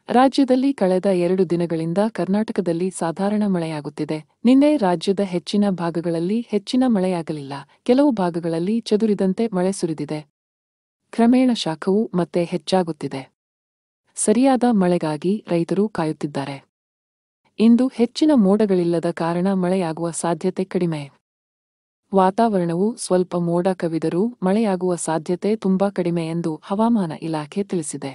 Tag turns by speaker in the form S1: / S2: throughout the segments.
S1: ರಾಜ್ಯದಲ್ಲಿ ಕಳೆದ 2 ದಿನಗಳಿಂದ ಕರ್ನಾಟಕದಲ್ಲಿ ಸಾಧಾರಣ ಮಳೆಯಾಗುತ್ತಿದೆ. ನಿನ್ನೆ ರಾಜ್ಯದ ಹೆಚ್ಚಿನ ಭಾಗಗಳಲ್ಲಿ ಹೆಚ್ಚಿನ ಮಳೆಯಾಗಲಿಲ್ಲ. ಕೆಲವು ಭಾಗಗಳಲ್ಲಿ ಚದುರಿದಂತೆ ಮಳೆ ಸುರಿದಿದೆ. ಕ್ರಮೇಣ ಶಾಖವು ಮತ್ತೆ ಹೆಚ್ಚಾಗುತ್ತಿದೆ. ಸರಿಯಾದ ಮಳೆಗಾಗಿ ರೈತರು ಕಾಯುತ್ತಿದ್ದಾರೆ. ಇಂದು ಹೆಚ್ಚಿನ ಮೋಡಗಳಿಲ್ಲದ ಕಾರಣ ಮಳೆಯಾಗುವ ಸಾಧ್ಯತೆ ಕಡಿಮೆ. ವಾತಾವರಣವು ಸ್ವಲ್ಪ ಮೋಡ ಕವಿದರೂ ಮಳೆಯಾಗುವ ಸಾಧ್ಯತೆ ತುಂಬಾ ಕಡಿಮೆ ಎಂದು ಹವಾಮಾನ ಇಲಾಖೆ ತಿಳಿಸಿದೆ.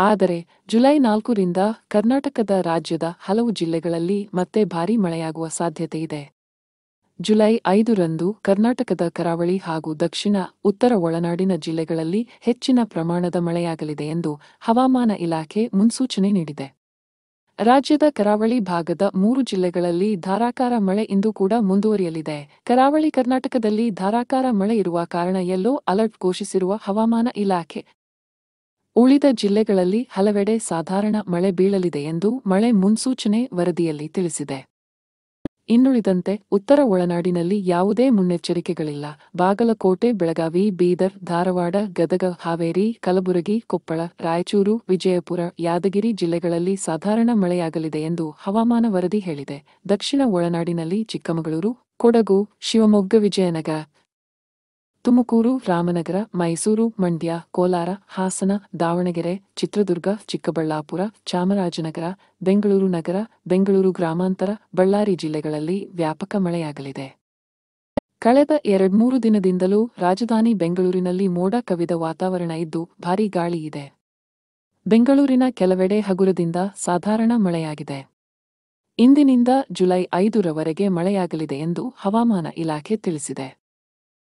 S1: ಆದರೆ ಜುಲೈ 4ರಿಂದ ಕರ್ನಾಟಕದ ರಾಜ್ಯದ ಹಲವು ಜಿಲ್ಲೆಗಳಲ್ಲಿ ಮತ್ತೆ ಭಾರೀ ಮಳೆಯಾಗುವ ಸಾಧ್ಯತೆಯಿದೆ. ಜುಲೈ 5ರಂದು ಕರ್ನಾಟಕದ ಕರಾವಳಿ ಹಾಗೂ ದಕ್ಷಿಣ, ಉತ್ತರ ಒಳನಾಡಿನ ಜಿಲ್ಲೆಗಳಲ್ಲಿ ಹೆಚ್ಚಿನ ಪ್ರಮಾಣದ ಮಳೆಯಾಗಲಿದೆ ಎಂದು ಹವಾಮಾನ ಇಲಾಖೆ ಮುನ್ಸೂಚನೆ ನೀಡಿದೆ. ರಾಜ್ಯದ ಕರಾವಳಿ ಭಾಗದ 3 ಜಿಲ್ಲೆಗಳಲ್ಲಿ ಧಾರಾಕಾರ ಮಳೆ ಇಂದು ಕೂಡ ಮುಂದುವರಿಯಲಿದೆ. ಕರಾವಳಿ ಕರ್ನಾಟಕದಲ್ಲಿ ಧಾರಾಕಾರ ಮಳೆ ಇರುವ ಕಾರಣ ಯೆಲ್ಲೋ ಅಲರ್ಟ್ ಘೋಷಿಸಿರುವ ಹವಾಮಾನ ಇಲಾಖೆ ಉಳಿದ ಜಿಲ್ಲೆಗಳಲ್ಲಿ ಹಲವೆಡೆ ಸಾಧಾರಣ ಮಳೆ ಬೀಳಲಿದೆ ಎಂದು ಮಳೆ ಮುನ್ಸೂಚನೆ ವರದಿಯಲ್ಲಿ ತಿಳಿಸಿದೆ. ಇನ್ನುಳಿದಂತೆ ಉತ್ತರ ಒಳನಾಡಿನಲ್ಲಿ ಯಾವುದೇ ಮುನ್ನೆಚ್ಚರಿಕೆಗಳಿಲ್ಲ. ಬಾಗಲಕೋಟೆ, ಬೆಳಗಾವಿ, ಬೀದರ್, ಧಾರವಾಡ, ಗದಗ, ಹಾವೇರಿ, ಕಲಬುರಗಿ, ಕೊಪ್ಪಳ, ರಾಯಚೂರು, ವಿಜಯಪುರ, ಯಾದಗಿರಿ ಜಿಲ್ಲೆಗಳಲ್ಲಿ ಸಾಧಾರಣ ಮಳೆಯಾಗಲಿದೆ ಎಂದು ಹವಾಮಾನ ವರದಿ ಹೇಳಿದೆ. ದಕ್ಷಿಣ ಒಳನಾಡಿನಲ್ಲಿ ಚಿಕ್ಕಮಗಳೂರು, ಕೊಡಗು, ಶಿವಮೊಗ್ಗ, ವಿಜಯನಗರ, ತುಮಕೂರು, ರಾಮನಗರ, ಮೈಸೂರು, ಮಂಡ್ಯ, ಕೋಲಾರ, ಹಾಸನ, ದಾವಣಗೆರೆ, ಚಿತ್ರದುರ್ಗ, ಚಿಕ್ಕಬಳ್ಳಾಪುರ, ಚಾಮರಾಜನಗರ, ಬೆಂಗಳೂರು ನಗರ, ಬೆಂಗಳೂರು ಗ್ರಾಮಾಂತರ, ಬಳ್ಳಾರಿ ಜಿಲ್ಲೆಗಳಲ್ಲಿ ವ್ಯಾಪಕ ಮಳೆಯಾಗಲಿದೆ. ಕಳೆದ 2-3 ದಿನದಿಂದಲೂ ರಾಜಧಾನಿ ಬೆಂಗಳೂರಿನಲ್ಲಿ ಮೋಡ ಕವಿದ ವಾತಾವರಣ ಇದ್ದು ಭಾರೀ ಗಾಳಿ ಇದೆ. ಬೆಂಗಳೂರಿನ ಕೆಲವೆಡೆ ಹಗುರದಿಂದ ಸಾಧಾರಣ ಮಳೆಯಾಗಿದೆ. ಇಂದಿನಿಂದ ಜುಲೈ 5ರವರೆಗೆ ಮಳೆಯಾಗಲಿದೆ ಎಂದು ಹವಾಮಾನ ಇಲಾಖೆ ತಿಳಿಸಿದೆ.